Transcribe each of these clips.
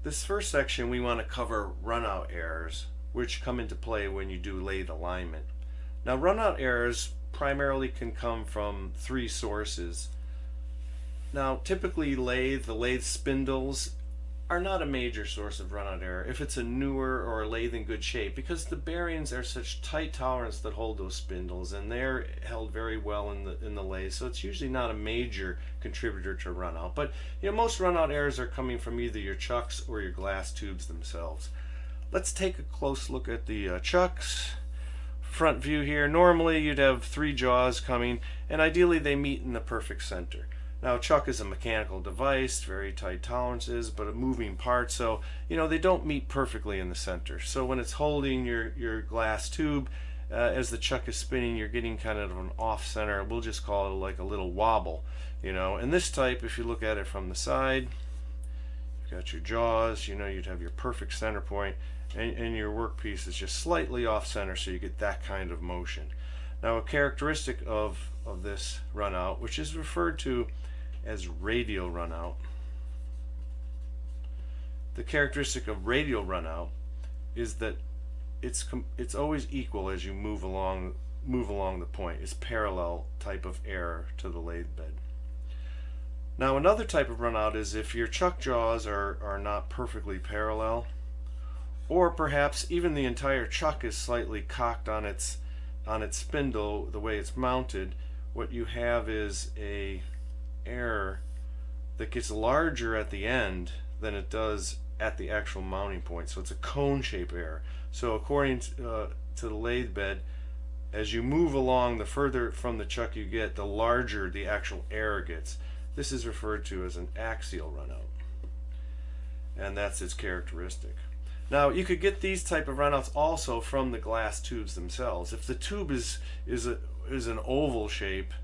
This first section we want to cover runout errors, which come into play when you do lathe alignment. Now runout errors primarily can come from three sources. Now typically the lathe spindles are not a major source of runout error if it's a newer or a lathe in good shape, because the bearings are such tight tolerance that hold those spindles, and they're held very well in the lathe, so it's usually not a major contributor to runout. But most runout errors are coming from either your chucks or your glass tubes themselves. Let's take a close look at the chucks. Front view here. Normally you'd have three jaws coming, and ideally they meet in the perfect center. Now, a chuck is a mechanical device, very tight tolerances, but a moving part, so they don't meet perfectly in the center. So when it's holding your glass tube, as the chuck is spinning, you're getting kind of an off center. We'll just call it like a little wobble, And this type, if you look at it from the side, you've got your jaws, you'd have your perfect center point, and your workpiece is just slightly off center, so you get that kind of motion. Now, a characteristic of this runout, which is referred to as radial runout. The characteristic of radial runout is that it's always equal as you move along the point. It's parallel type of error to the lathe bed. Now, another type of runout is if your chuck jaws are not perfectly parallel, or perhaps even the entire chuck is slightly cocked on its spindle the way it's mounted. What you have is a error that gets larger at the end than it does at the actual mounting point. So it's a cone shape error. So according to the lathe bed, as you move along, the further from the chuck you get, the larger the actual error gets. This is referred to as an axial runout, and that's its characteristic. Now, you could get these type of runouts also from the glass tubes themselves. If the tube is an oval shape,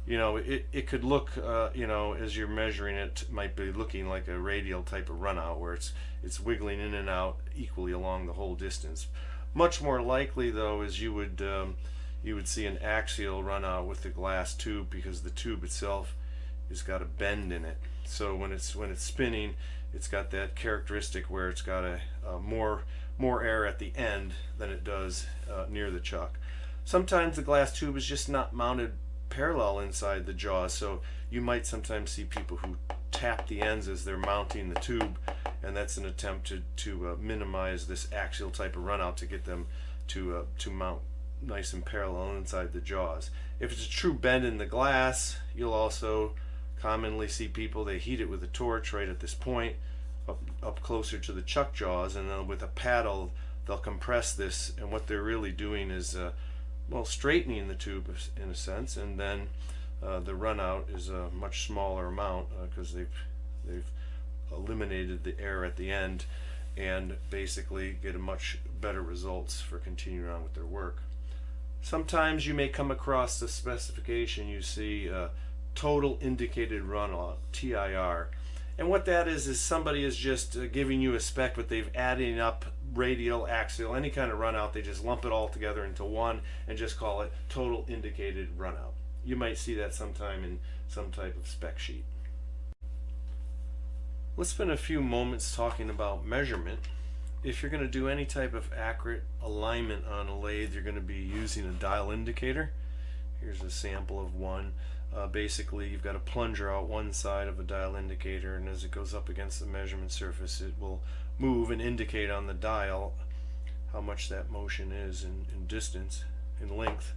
it could look, as you're measuring it, might be looking like a radial type of runout where it's wiggling in and out equally along the whole distance. Much more likely, though, is you would see an axial runout with the glass tube, because the tube itself has got a bend in it. So when it's spinning, it's got that characteristic where it's got a more air at the end than it does near the chuck. Sometimes the glass tube is just not mounted parallel inside the jaws, so you might sometimes see people who tap the ends as they're mounting the tube, and that's an attempt to minimize this axial type of runout to get them to mount nice and parallel inside the jaws. If it's a true bend in the glass, you'll also commonly see people, they heat it with a torch right at this point up closer to the chuck jaws, and then with a paddle they'll compress this, and what they're really doing is straightening the tube in a sense, and then the runout is a much smaller amount because they've eliminated the air at the end, and basically get a much better results for continuing on with their work. Sometimes you may come across the specification, you see total indicated runout, TIR. And what that is somebody is just giving you a spec, but they've added up radial, axial, any kind of runout. They just lump it all together into one and just call it total indicated runout. You might see that sometime in some type of spec sheet. Let's spend a few moments talking about measurement. If you're going to do any type of accurate alignment on a lathe, you're going to be using a dial indicator. Here's a sample of one. Basically, you've got a plunger out one side of a dial indicator, and as it goes up against the measurement surface, it will move and indicate on the dial how much that motion is in distance, in length.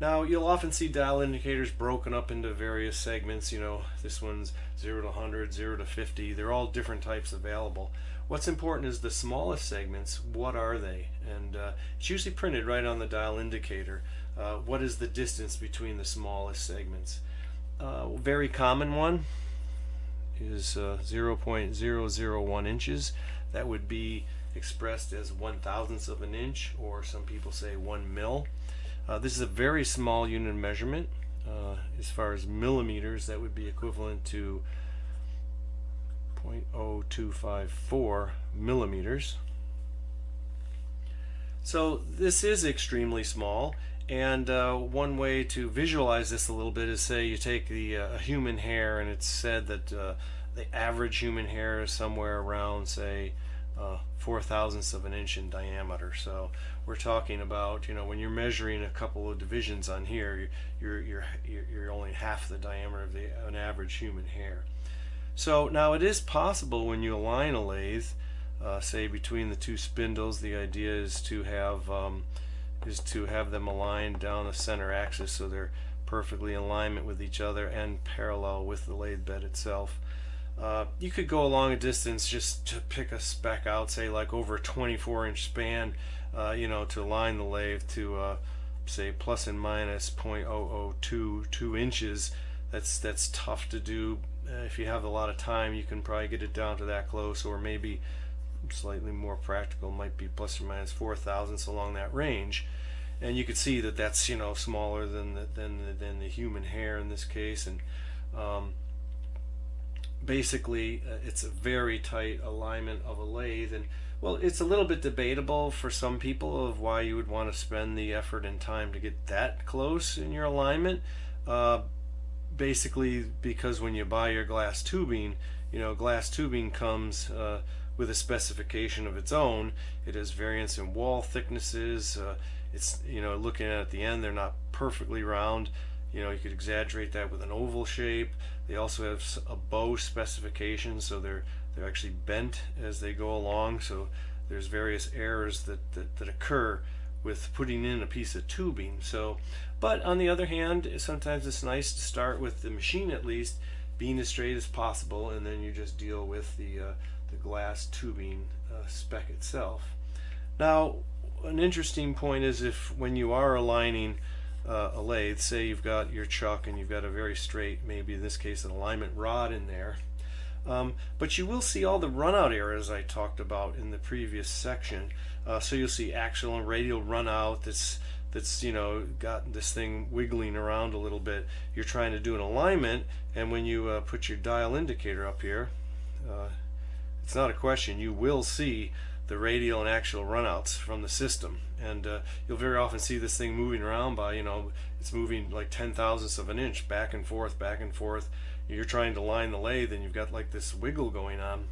Now, you'll often see dial indicators broken up into various segments. This one's 0 to 100, 0 to 50. They're all different types available. What's important is the smallest segments. What are they? And it's usually printed right on the dial indicator. What is the distance between the smallest segments? A very common one is 0.001 inches. That would be expressed as 1/1000th of an inch, or some people say 1 mil. This is a very small unit of measurement. As far as millimeters, that would be equivalent to 0.0254 millimeters. So this is extremely small, and one way to visualize this a little bit is, say you take a human hair, and it's said that the average human hair is somewhere around, say, 4/1000ths of an inch in diameter. So we're talking about, when you're measuring a couple of divisions on here, you're only half the diameter of an average human hair. So now it is possible when you align a lathe, say between the two spindles, the idea is to have them aligned down the center axis so they're perfectly in alignment with each other and parallel with the lathe bed itself. You could go a long distance just to pick a spec out, say like over a 24-inch span, to align the lathe to say plus and minus 0.0022 inches. That's tough to do. If you have a lot of time, you can probably get it down to that close, or maybe slightly more practical might be plus or minus 0.004 along that range. And you could see that that's smaller than the human hair in this case, and basically it's a very tight alignment of a lathe. And well, it's a little bit debatable for some people of why you would want to spend the effort and time to get that close in your alignment. Basically because when you buy your glass tubing, glass tubing comes with a specification of its own. It has variance in wall thicknesses. It's looking at the end, they're not perfectly round. You could exaggerate that with an oval shape. They also have a bow specification, so they're actually bent as they go along. So there's various errors that occur with putting in a piece of tubing. So, but on the other hand, sometimes it's nice to start with the machine at least being as straight as possible, and then you just deal with the glass tubing spec itself. Now, an interesting point is when you are aligning a lathe, say you've got your chuck and you've got a very straight, maybe in this case an alignment rod in there, but you will see all the runout errors I talked about in the previous section. So you'll see axial and radial runout that's got this thing wiggling around a little bit. You're trying to do an alignment, and when you put your dial indicator up here, it's not a question, you will see the radial and axial runouts from the system. And you'll very often see this thing moving around by, it's moving like 0.010ths of an inch back and forth, back and forth. You're trying to line the lathe and you've got like this wiggle going on.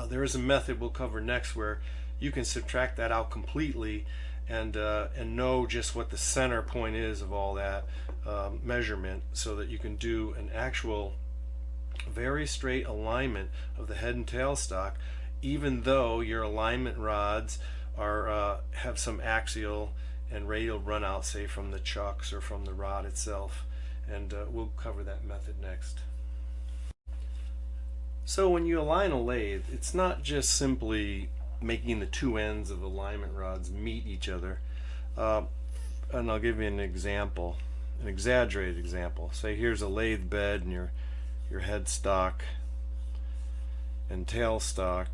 There is a method we'll cover next where you can subtract that out completely and know just what the center point is of all that measurement, so that you can do an actual very straight alignment of the head and tail stock, even though your alignment rods have some axial and radial runout, say from the chucks or from the rod itself. And we'll cover that method next. So when you align a lathe, it's not just simply making the two ends of alignment rods meet each other. And I'll give you an example, an exaggerated example. Say here's a lathe bed and your head stock and tail stock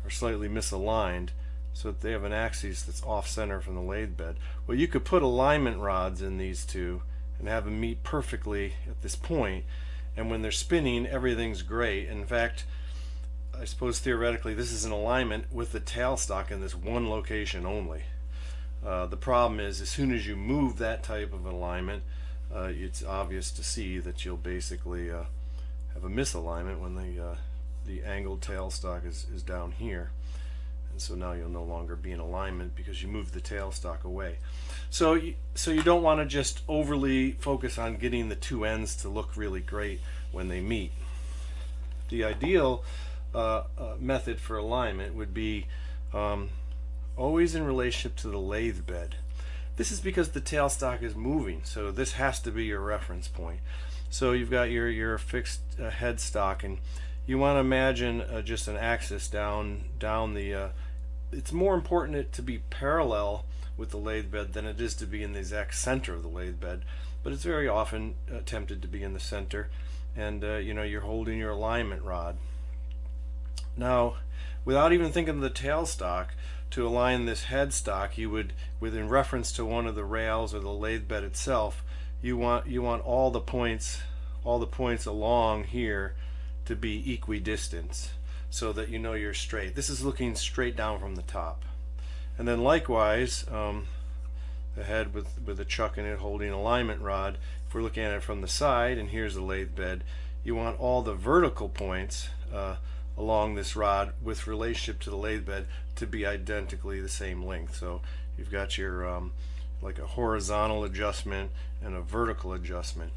are slightly misaligned, so that they have an axis that's off center from the lathe bed. Well, you could put alignment rods in these two and have them meet perfectly at this point, and when they're spinning, everything's great. In fact, I suppose theoretically this is an alignment with the tailstock in this one location only. The problem is, as soon as you move that type of alignment, it's obvious to see that you'll basically have a misalignment when the angled tailstock is down here. And so now you'll no longer be in alignment because you moved the tailstock away. So you don't want to just overly focus on getting the two ends to look really great when they meet. The ideal method for alignment would be always in relationship to the lathe bed. This is because the tailstock is moving, so this has to be your reference point. So you've got your fixed headstock, and you want to imagine just an axis down the it's more important to be parallel with the lathe bed than it is to be in the exact center of the lathe bed, but it's very often attempted to be in the center. And you're holding your alignment rod. Now, without even thinking of the tailstock, to align this headstock, you would, within reference to one of the rails or the lathe bed itself, you want all the points along here to be equidistant, so that you're straight. This is looking straight down from the top. And then likewise, the head with a chuck in it holding an alignment rod, if we're looking at it from the side, and here's the lathe bed, you want all the vertical points along this rod with relationship to the lathe bed to be identically the same length. So you've got your like a horizontal adjustment and a vertical adjustment.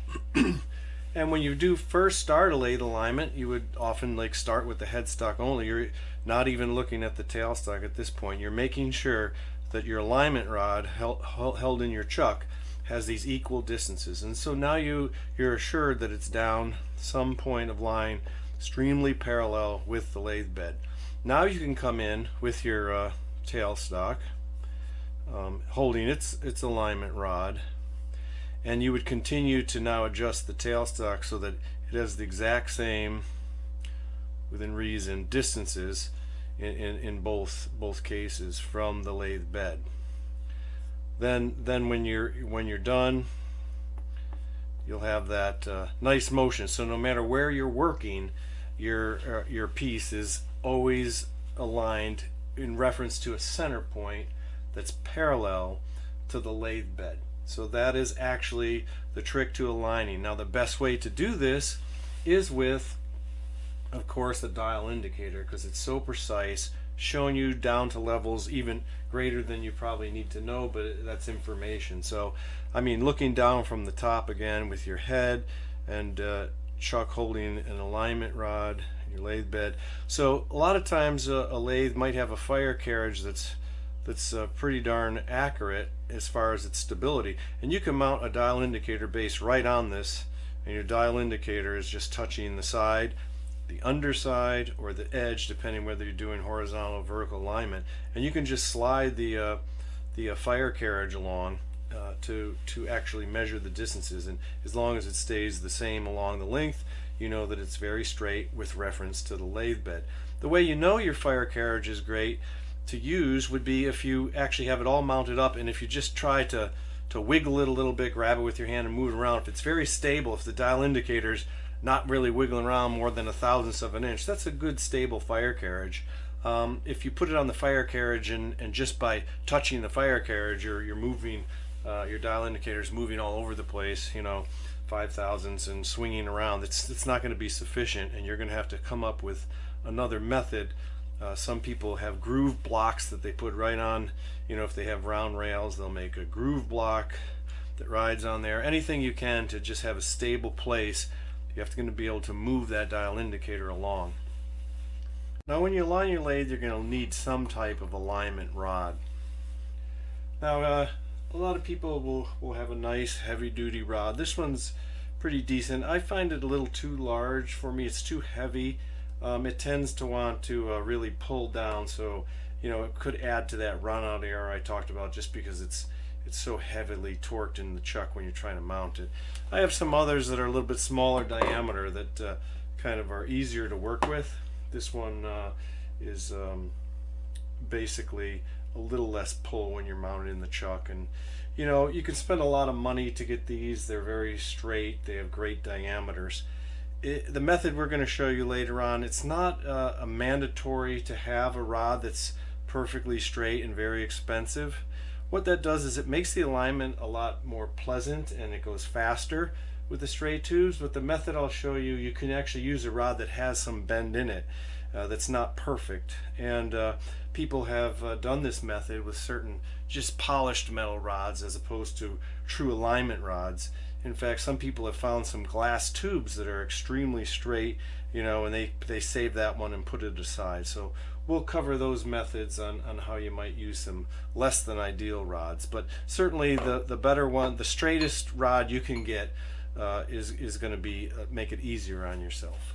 And when you do first start a lathe alignment, you would often like start with the headstock only. You're not even looking at the tailstock at this point. You're making sure that your alignment rod held in your chuck has these equal distances. And so now you're assured that it's down some point of line extremely parallel with the lathe bed. Now you can come in with your tailstock holding its alignment rod, and you would continue to now adjust the tailstock so that it has the exact same, within reason, distances in both cases from the lathe bed. Then when you're done, you'll have that nice motion. So no matter where you're working, your piece is always aligned in reference to a center point that's parallel to the lathe bed. So that is actually the trick to aligning. Now the best way to do this is with, of course, a dial indicator, because it's so precise, showing you down to levels even greater than you probably need to know, but that's information. So I mean, looking down from the top again with your head and chuck holding an alignment rod, your lathe bed. So a lot of times a lathe might have a fire carriage that's pretty darn accurate as far as its stability, and you can mount a dial indicator base right on this, and your dial indicator is just touching the side, the underside, or the edge, depending whether you're doing horizontal or vertical alignment, and you can just slide the fire carriage along to actually measure the distances, and as long as it stays the same along the length, you know that it's very straight with reference to the lathe bed. The way you know your fire carriage is great to use would be if you actually have it all mounted up, and if you just try to wiggle it a little bit, grab it with your hand and move it around. If it's very stable, if the dial indicator's not really wiggling around more than 1/1000th of an inch, that's a good stable fire carriage. If you put it on the fire carriage and just by touching the fire carriage you're moving, your dial indicator's moving all over the place, you know, 5/1000ths and swinging around, it's not going to be sufficient, and you're going to have to come up with another method. Some people have groove blocks that they put right on, you know, if they have round rails, they'll make a groove block that rides on there. Anything you can to just have a stable place. You have to be able to move that dial indicator along. Now when you align your lathe, you're going to need some type of alignment rod. Now a lot of people will have a nice heavy-duty rod. This one's pretty decent. I find it a little too large for me. It's too heavy. It tends to want to really pull down, so you know it could add to that runout error I talked about, just because it's so heavily torqued in the chuck when you're trying to mount it. I have some others that are a little bit smaller diameter that kind of are easier to work with. This one is basically a little less pull when you're mounted in the chuck, and you know you can spend a lot of money to get these. They're very straight, they have great diameters. The method we're going to show you later on, it's not a mandatory to have a rod that's perfectly straight and very expensive. What that does is it makes the alignment a lot more pleasant, and it goes faster with the straight tubes. But the method I'll show you, you can actually use a rod that has some bend in it that's not perfect, and people have done this method with certain just polished metal rods as opposed to true alignment rods. In fact, some people have found some glass tubes that are extremely straight, you know, and they save that one and put it aside. So we'll cover those methods on how you might use some less than ideal rods. But certainly the better one, the straightest rod you can get is going to be make it easier on yourself.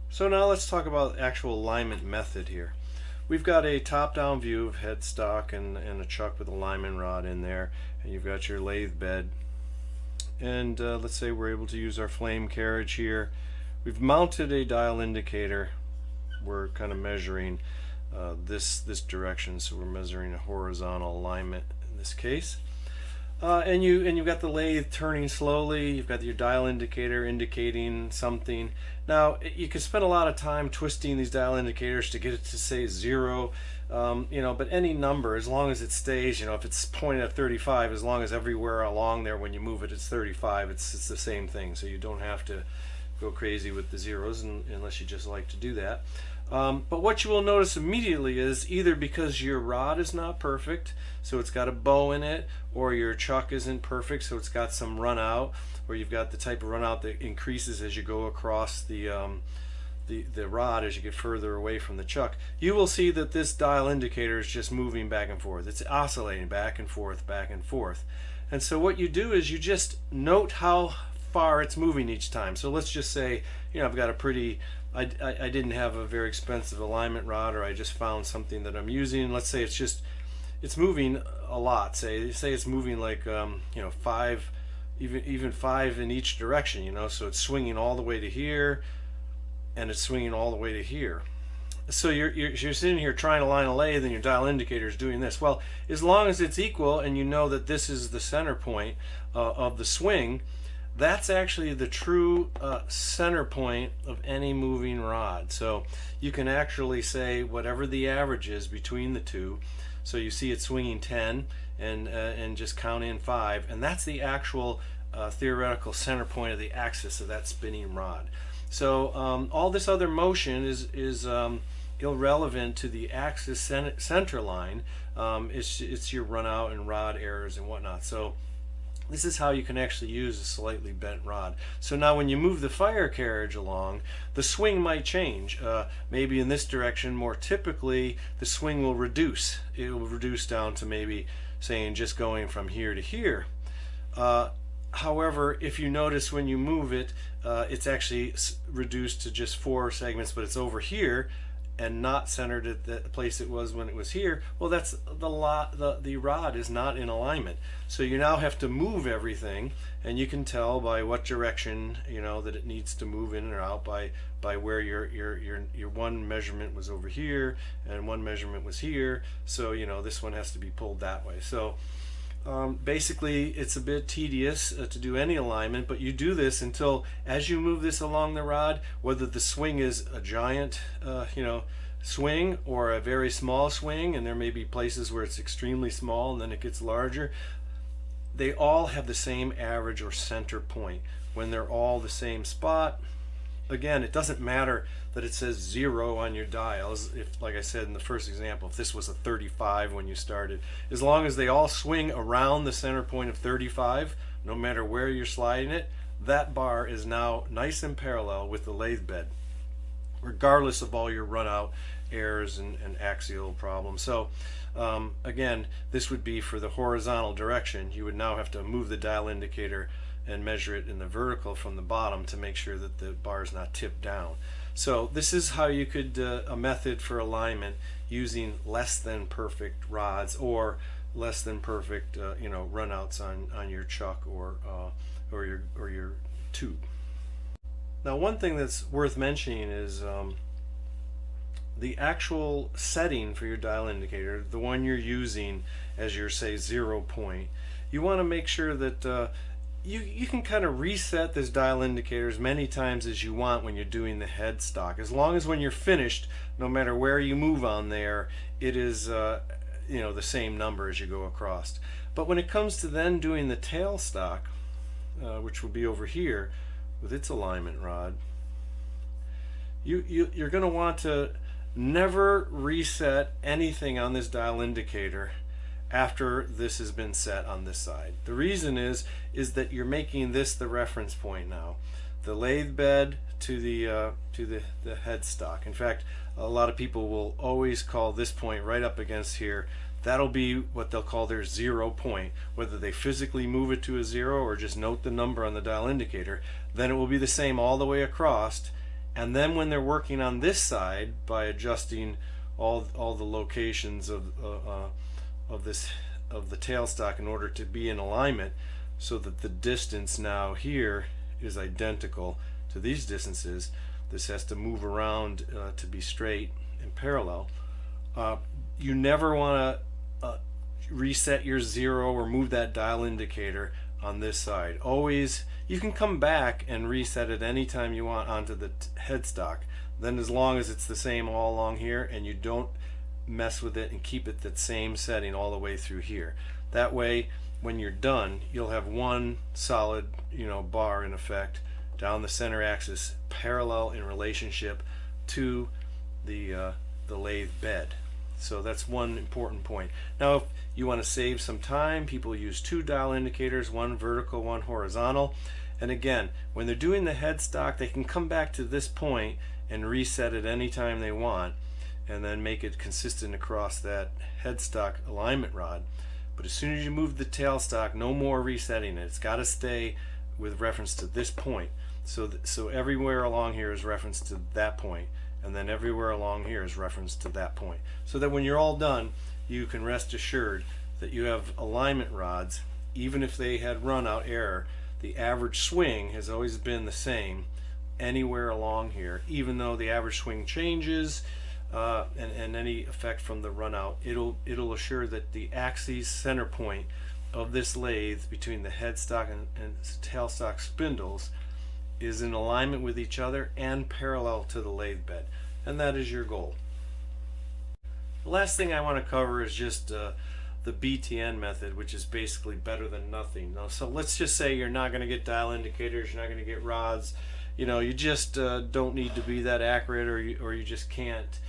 So now let's talk about actual alignment method here. We've got a top-down view of headstock and a chuck with a alignment rod in there, and you've got your lathe bed. And let's say we're able to use our flame carriage here. We've mounted a dial indicator. We're kind of measuring this direction, so we're measuring a horizontal alignment in this case. And you've got the lathe turning slowly. You've got your dial indicator indicating something. Now you can spend a lot of time twisting these dial indicators to get it to say 0. You know, but any number, as long as it stays, you know, if it's pointed at 35, as long as everywhere along there when you move it it's 35, it's the same thing. So you don't have to go crazy with the zeros unless you just like to do that. But what you will notice immediately is either because your rod is not perfect, so it's got a bow in it, or your chuck isn't perfect, so it's got some run out, or you've got the type of run out that increases as you go across the rod as you get further away from the chuck, you will see that this dial indicator is just moving back and forth. It's oscillating back and forth, back and forth. And so what you do is you just note how far it's moving each time. So let's just say, I've got a pretty, I didn't have a very expensive alignment rod, or I just found something that I'm using. Let's say it's moving a lot. Say it's moving like, 5, even 5 in each direction, so it's swinging all the way to here, and it's swinging all the way to here. So you're sitting here trying to line a lathe, and your dial indicator is doing this. Well, as long as it's equal and you know that this is the center point of the swing, that's actually the true center point of any moving rod. So you can actually say whatever the average is between the two. So you see it swinging 10 and just count in 5, and that's the actual theoretical center point of the axis of that spinning rod. So all this other motion is irrelevant to the axis center line. It's your run out and rod errors and whatnot. So this is how you can actually use a slightly bent rod. So now when you move the fire carriage along, the swing might change. Maybe in this direction, more typically, the swing will reduce. It will reduce down to maybe saying just going from here to here. However, if you notice when you move it, it's actually reduced to just 4 segments, but it's over here and not centered at the place it was when it was here. Well, that's the rod is not in alignment. So you now have to move everything, and you can tell by what direction that it needs to move in or out by where your one measurement was over here and one measurement was here. So this one has to be pulled that way. So basically it's a bit tedious to do any alignment, but you do this until as you move this along the rod, whether the swing is a giant swing or a very small swing, and there may be places where it's extremely small and then it gets larger, they all have the same average or center point when they're all the same spot. Again, it doesn't matter that it says 0 on your dials. If, like I said in the first example, if this was a 35 when you started, as long as they all swing around the center point of 35, no matter where you're sliding it, that bar is now nice and parallel with the lathe bed, regardless of all your run out errors and axial problems. So again, this would be for the horizontal direction. You would now have to move the dial indicator and measure it in the vertical from the bottom to make sure that the bar is not tipped down. So this is how you could a method for alignment using less than perfect rods or less than perfect runouts on your chuck or your tube. Now, one thing that's worth mentioning is the actual setting for your dial indicator, the one you're using as your, say, 0 point. You want to make sure that you can kind of reset this dial indicator as many times as you want when you're doing the headstock, as long as when you're finished, no matter where you move on there, it is the same number as you go across. But when it comes to then doing the tailstock, which will be over here with its alignment rod, you're going to want to never reset anything on this dial indicator after this has been set on this side. The reason is that you're making this the reference point now, the lathe bed to the headstock. In fact, a lot of people will always call this point right up against here, that'll be what they'll call their 0 point. Whether they physically move it to a 0 or just note the number on the dial indicator, then it will be the same all the way across. And then when they're working on this side, by adjusting all the locations of the tailstock in order to be in alignment, so that the distance now here is identical to these distances, this has to move around to be straight and parallel. You never want to reset your 0 or move that dial indicator on this side. Always, you can come back and reset it anytime you want onto the headstock, then as long as it's the same all along here and you don't mess with it and keep it that same setting all the way through here. That way when you're done, you'll have one solid bar in effect down the center axis, parallel in relationship to the lathe bed. So that's one important point. Now, if you want to save some time, people use two dial indicators, one vertical, one horizontal. And again, when they're doing the headstock, they can come back to this point and reset it anytime they want, and then make it consistent across that headstock alignment rod. But as soon as you move the tailstock, no more resetting it. It's got to stay with reference to this point. So everywhere along here is referenced to that point, and then everywhere along here is referenced to that point. So that when you're all done, you can rest assured that you have alignment rods, even if they had run out error, the average swing has always been the same anywhere along here, even though the average swing changes, and any effect from the run out, it'll assure that the axis center point of this lathe between the headstock and tailstock spindles is in alignment with each other and parallel to the lathe bed, and that is your goal. The last thing I want to cover is just the BTN method, which is basically better than nothing. Now, so let's just say you're not going to get dial indicators, you're not going to get rods, you just don't need to be that accurate, or you just can't.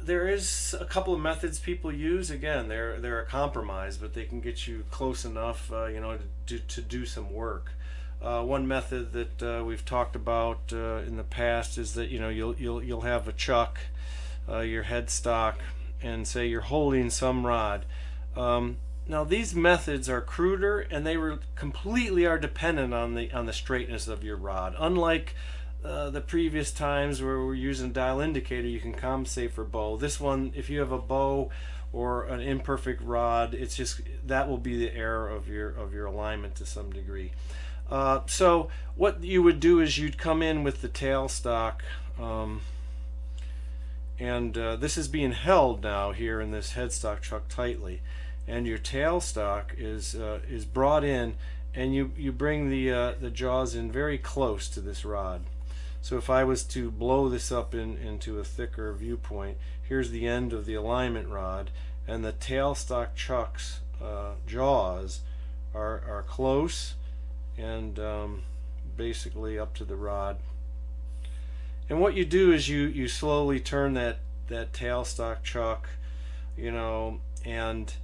There is a couple of methods people use. Again, they're a compromise, but they can get you close enough, to do some work. One method that we've talked about in the past is that you'll have a chuck, your headstock, and say you're holding some rod. Now these methods are cruder, and they completely are dependent on the straightness of your rod. Unlike the previous times where we're using dial indicator, you can compensate for bow. This one, if you have a bow or an imperfect rod, it's just that will be the error of your alignment to some degree. So what you would do is you'd come in with the tailstock, and this is being held now here in this headstock chuck tightly, and your tailstock is brought in, and you bring the jaws in very close to this rod. So if I was to blow this up into a thicker viewpoint, here's the end of the alignment rod, and the tailstock chuck's jaws are close and basically up to the rod. And what you do is you slowly turn that tailstock chuck, and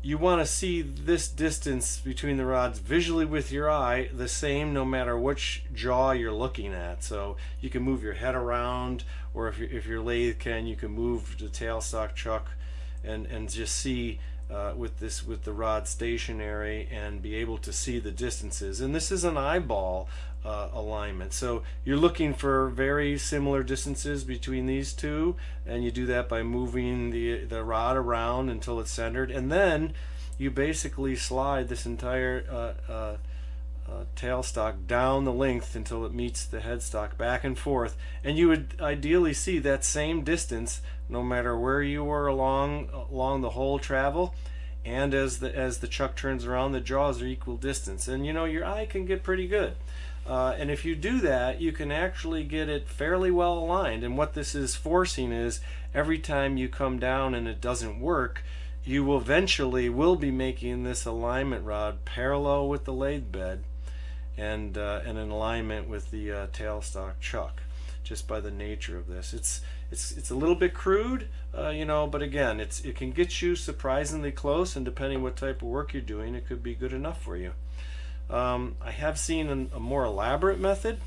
you want to see this distance between the rods visually with your eye the same no matter which jaw you're looking at. So you can move your head around, or if your lathe you can move the tailstock chuck and just see with the rod stationary and be able to see the distances. And this is an eyeball alignment, so you're looking for very similar distances between these two, and you do that by moving the rod around until it's centered, and then you basically slide this entire tailstock down the length until it meets the headstock, back and forth, and you would ideally see that same distance no matter where you were along the whole travel. And as the chuck turns around, the jaws are equal distance, and your eye can get pretty good. And if you do that, you can actually get it fairly well aligned. And what this is forcing is every time you come down and it doesn't work, you will eventually be making this alignment rod parallel with the lathe bed and in alignment with the tailstock chuck, just by the nature of this. It's a little bit crude, but again, it can get you surprisingly close, and depending what type of work you're doing, it could be good enough for you. I have seen a more elaborate method.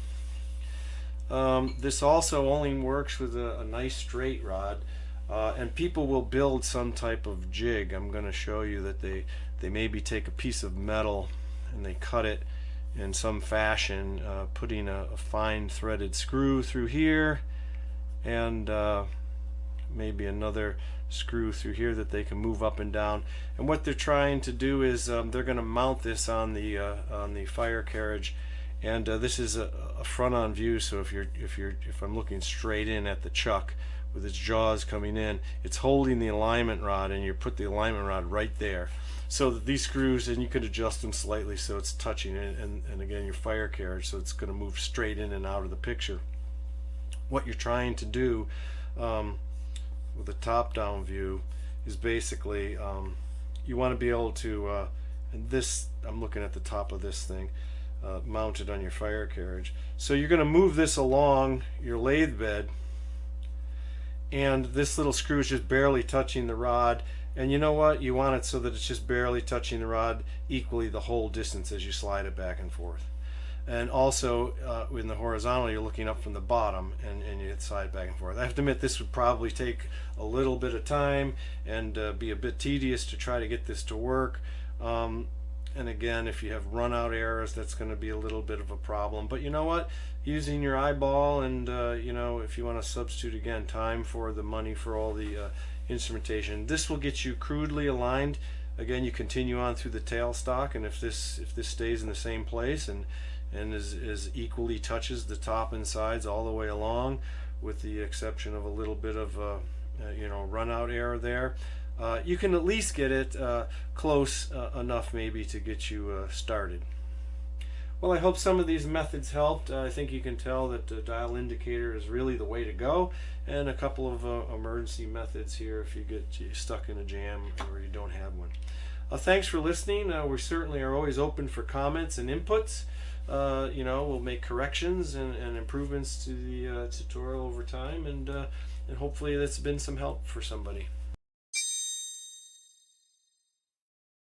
This also only works with a nice straight rod, and people will build some type of jig. I'm going to show you that they maybe take a piece of metal and they cut it in some fashion, putting a fine threaded screw through here, and maybe another screw through here that they can move up and down. And what they're trying to do is they're going to mount this on the fire carriage, and this is a front-on view. So if I'm looking straight in at the chuck with its jaws coming in, it's holding the alignment rod, and you put the alignment rod right there. So that these screws, and you could adjust them slightly so it's touching it, and again your fire carriage, so it's going to move straight in and out of the picture. What you're trying to do with a top-down view is basically you want to be able to, and this, I'm looking at the top of this thing, mounted on your fire carriage. So you're going to move this along your lathe bed, and this little screw is just barely touching the rod. And you know what? You want it so that it's just barely touching the rod equally the whole distance as you slide it back and forth. And also in the horizontal, you're looking up from the bottom, and you slide back and forth. I have to admit, this would probably take a little bit of time and be a bit tedious to try to get this to work. And again, if you have run out errors, that's going to be a little bit of a problem. But you know what? Using your eyeball, and you know, if you want to substitute again time for the money for all the instrumentation, this will get you crudely aligned. Again, you continue on through the tailstock, and if this stays in the same place and is equally touches the top and sides all the way along, with the exception of a little bit of you know, run out error there, you can at least get it close enough maybe to get you started. Well, I hope some of these methods helped. I think you can tell that the dial indicator is really the way to go, and a couple of emergency methods here if you get stuck in a jam or you don't have one. Thanks for listening. We certainly are always open for comments and inputs. You know, we'll make corrections and improvements to the tutorial over time, and hopefully that's been some help for somebody.